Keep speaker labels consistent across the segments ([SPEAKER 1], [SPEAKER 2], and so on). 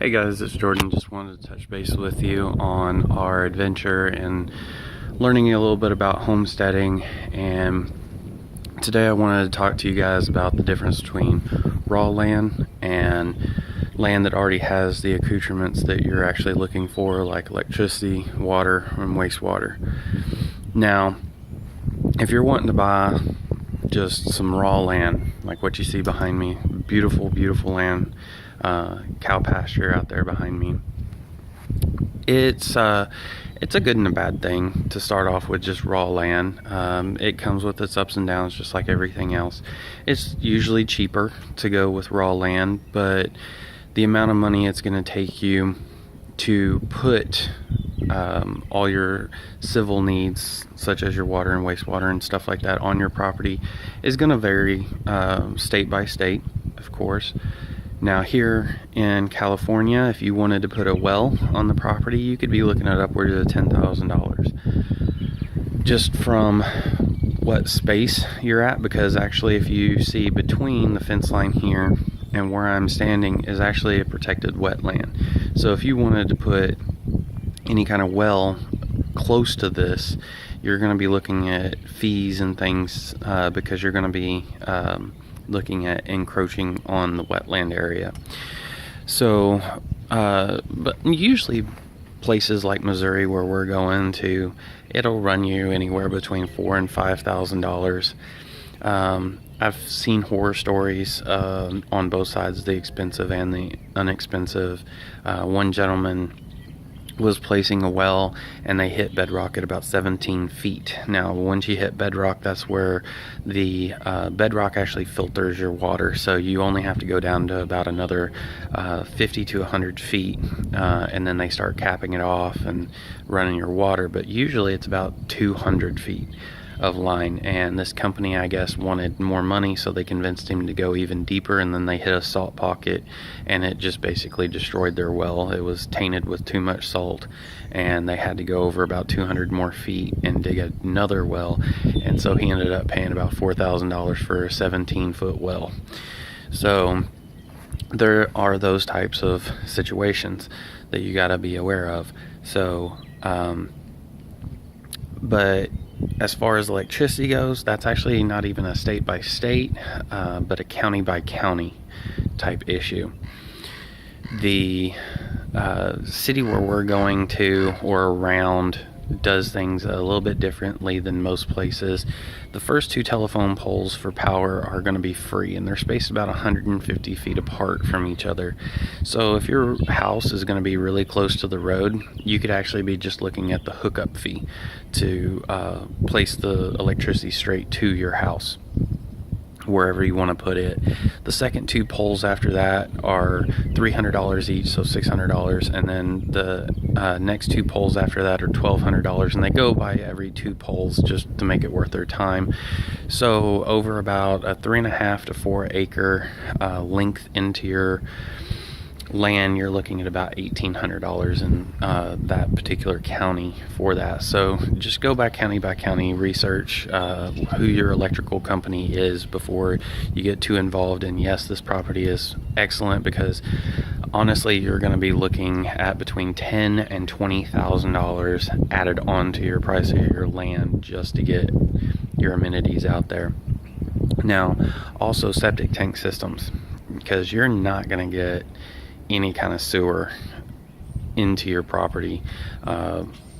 [SPEAKER 1] Hey guys, it's Jordan. Just wanted to touch base with you on our adventure and learning a little bit about homesteading. And today I wanted to talk to you guys about the difference between raw land and land that already has the accoutrements that you're actually looking for, like electricity, water, and wastewater. Now, if you're wanting to buy just some raw land, like what you see behind me, beautiful, beautiful land, cow pasture out there behind me. It's a good and a bad thing to start off with just raw land. It comes with its ups and downs, just like everything else. It's usually cheaper to go with raw land, but the amount of money it's going to take you to put all your civil needs, such as your water and wastewater and stuff like that, on your property is going to vary state by state, of course. Now here in California, if you wanted to put a well on the property, you could be looking at upwards of $10,000 just from what space you're at, because actually if you see between the fence line here and where I'm standing is actually a protected wetland. So if you wanted to put any kind of well close to this, you're going to be looking at fees and things because you're going to be looking at encroaching on the wetland area. So but usually places like Missouri, where we're going to, it'll run you anywhere between $4,000 and $5,000. I've seen horror stories on both sides, the expensive and the inexpensive. One gentleman was placing a well and they hit bedrock at about 17 feet. Now once you hit bedrock, that's where the bedrock actually filters your water, so you only have to go down to about another 50 to 100 feet and then they start capping it off and running your water, but usually it's about 200 feet of line. And this company, I guess, wanted more money, so they convinced him to go even deeper, and then they hit a salt pocket and it just basically destroyed their well. It was tainted with too much salt and they had to go over about 200 more feet and dig another well, and so he ended up paying about $4,000 for a 17-foot well. So there are those types of situations that you got to be aware of. So but as far as electricity goes, that's actually not even a state by state, but a county by county type issue. The city where we're going to or around does things a little bit differently than most places. The first two telephone poles for power are going to be free, and they're spaced about 150 feet apart from each other. So if your house is going to be really close to the road, you could actually be just looking at the hookup fee to place the electricity straight to your house, wherever you want to put it. The second two poles after that are $300 each, so $600, and then the next two poles after that are $1,200, and they go by every two poles just to make it worth their time. So over about a 3.5 to 4 acre length into your land, you're looking at about $1,800 in that particular county for that. So just go by county, research who your electrical company is before you get too involved. And yes, this property is excellent, because honestly you're going to be looking at between $10,000 and $20,000 added on to your price of your land just to get your amenities out there. Now also septic tank systems, because you're not going to get any kind of sewer into your property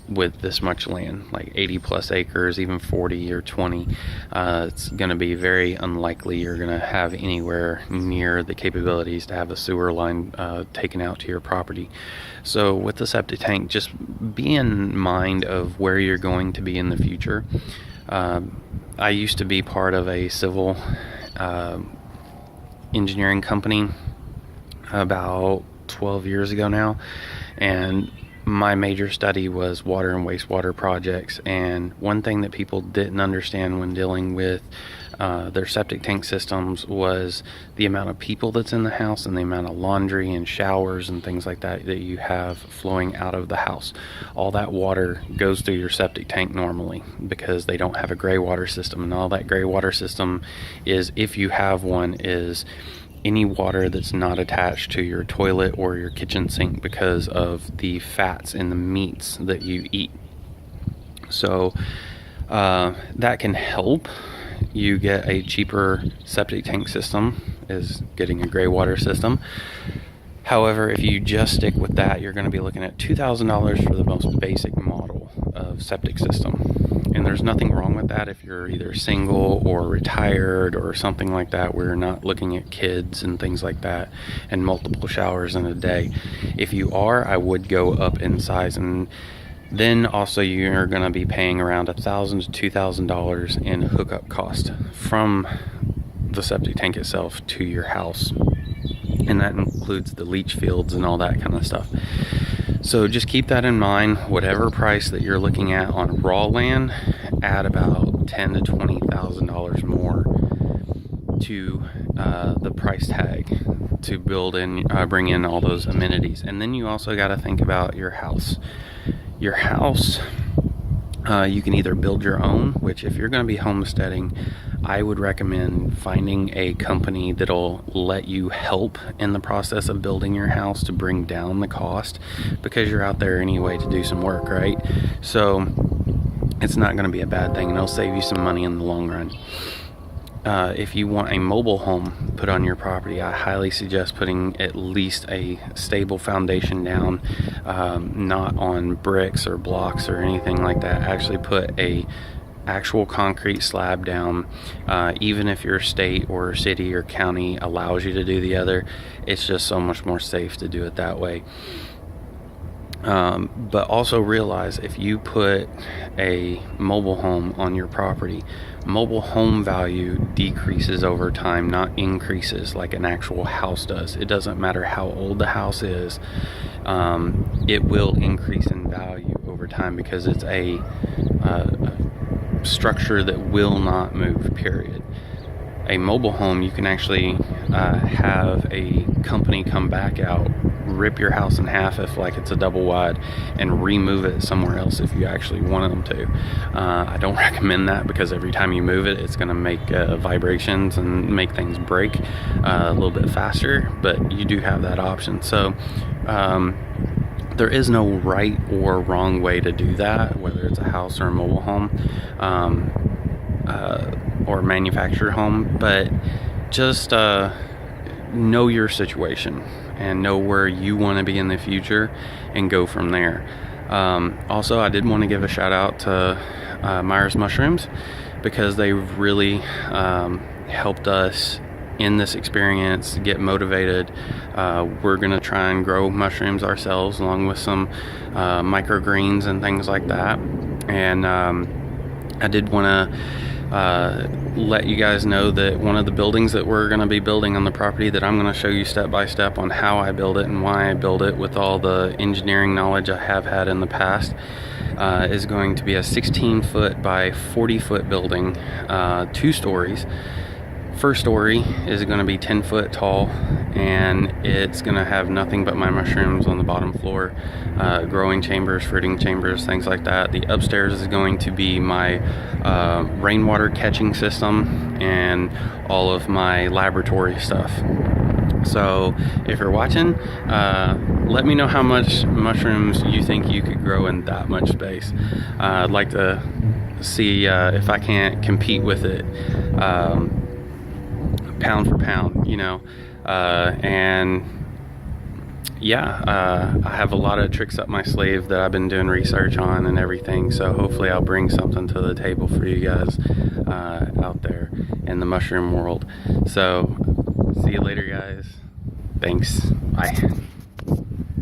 [SPEAKER 1] with this much land, like 80 plus acres, even 40 or 20. It's going to be very unlikely you're going to have anywhere near the capabilities to have a sewer line taken out to your property. So with the septic tank, just be in mind of where you're going to be in the future. I used to be part of a civil engineering company about 12 years ago now, and my major study was water and wastewater projects. And one thing that people didn't understand when dealing with their septic tank systems was the amount of people that's in the house and the amount of laundry and showers and things like that that you have flowing out of the house. All that water goes through your septic tank normally, because they don't have a gray water system, and all that gray water system is, if you have one, is any water that's not attached to your toilet or your kitchen sink because of the fats in the meats that you eat. So that can help you get a cheaper septic tank system, is getting a gray water system. However, if you just stick with that, you're going to be looking at $2,000 for the most basic model of septic system. And there's nothing wrong with that if you're either single or retired or something like that, where you're not looking at kids and things like that and multiple showers in a day. If you are, I would go up in size, and then also you're going to be paying around $1,000 to $2,000 in hookup cost from the septic tank itself to your house. And that includes the leach fields and all that kind of stuff. So just keep that in mind. Whatever price that you're looking at on raw land, add about $10,000 to $20,000 more to the price tag to build in, bring in all those amenities. And then you also got to think about your house. Your house, you can either build your own, which if you're going to be homesteading, I would recommend finding a company that'll let you help in the process of building your house to bring down the cost, because you're out there anyway to do some work, right? So it's not going to be a bad thing, and it'll save you some money in the long run. If you want a mobile home put on your property, I highly suggest putting at least a stable foundation down, not on bricks or blocks or anything like that. Actually put a actual concrete slab down. Even if your state or city or county allows you to do the other, it's just so much more safe to do it that way. But also realize, if you put a mobile home on your property, mobile home value decreases over time, not increases like an actual house does. It doesn't matter how old the house is, it will increase in value over time, because it's a structure that will not move, period. A mobile home, you can actually have a company come back out, rip your house in half if like it's a double wide, and remove it somewhere else if you actually wanted them to. I don't recommend that, because every time you move it, it's going to make vibrations and make things break a little bit faster, but you do have that option. So there is no right or wrong way to do that, whether it's a house or a mobile home, or manufactured home, but just know your situation and know where you want to be in the future and go from there. Also, I did want to give a shout out to Myers Mushrooms, because they've really helped us in this experience get motivated. We're going to try and grow mushrooms ourselves, along with some microgreens and things like that. And I did want to let you guys know that one of the buildings that we're going to be building on the property, that I'm going to show you step by step on how I build it and why I build it with all the engineering knowledge I have had in the past, is going to be a 16-foot by 40-foot building, 2 stories. First story is going to be 10 foot tall, and it's going to have nothing but my mushrooms on the bottom floor, growing chambers, fruiting chambers, things like that. The upstairs is going to be my rainwater catching system and all of my laboratory stuff. So if you're watching, let me know how much mushrooms you think you could grow in that much space. I'd like to see if I can't compete with it pound for pound, you know. And yeah, I have a lot of tricks up my sleeve that I've been doing research on and everything, so hopefully I'll bring something to the table for you guys out there in the mushroom world. So see you later, guys. Thanks. Bye.